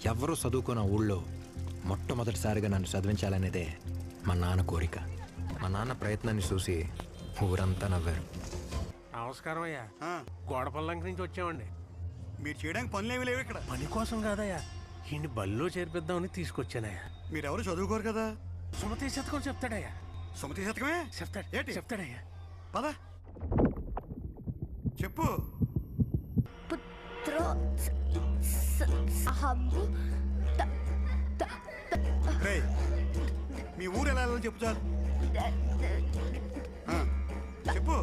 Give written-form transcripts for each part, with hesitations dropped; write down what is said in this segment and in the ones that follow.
ఎవరు చదువుకున్న ఊళ్ళో మొట్టమొదటిసారిగా నన్ను చదివించాలనేదే మా నాన్న కోరిక. మా నాన్న ప్రయత్నాన్ని చూసి ఊరంతా నవ్వారు. నమస్కారం అయ్యా. గోడపల్లంక నుంచి వచ్చామండి. మీరు చేయడానికి పనులేమి లేవు ఇక్కడ. పని కోసం కాదయ్యా, ఈయన్ని బల్లో చేర్పిద్దామని తీసుకొచ్చానయ్యా. మీరెవరు చదువుకోరు కదా. సుమతి శతకం చెప్తాడయ్యా. సుమతి శతకమే చెప్తాడు. ఏంటి చెప్తాడయ్యా. పద చెప్పు. రేయ్, మీ ఊరు ఎలా వెళ్ళాలని చెప్పు చాలు. చెప్పు.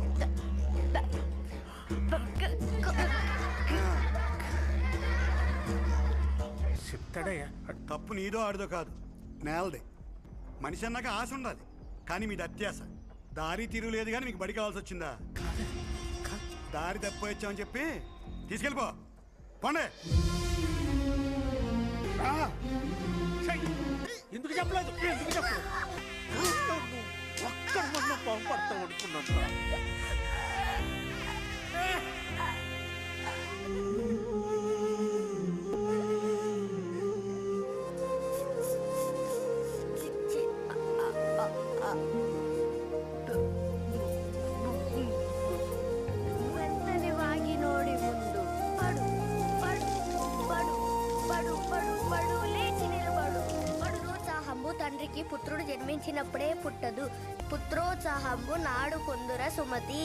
చెప్తాడయ్యా. తప్పు నీదో ఆడిదో కాదు, నేలదే. మనిషి అన్నాక ఆశ ఉండాలి, కానీ మీది అత్యాశ. దారి తీరు లేదు కానీ మీకు బడి కావాల్సి వచ్చిందా? దారి తప్పిపోయొచ్చామని చెప్పి తీసుకెళ్ళిపో. పోండే. ఎందుకు చెప్పలేదు? ఎందుకు చెప్పలేదు? ఒక్కడ పంపడతాం అనుకున్నా. తండ్రికి పుత్రుడు జన్మించినప్పుడే పుట్టదు. పుత్రోత్సాహంబు నాడు పొందుర సుమతి.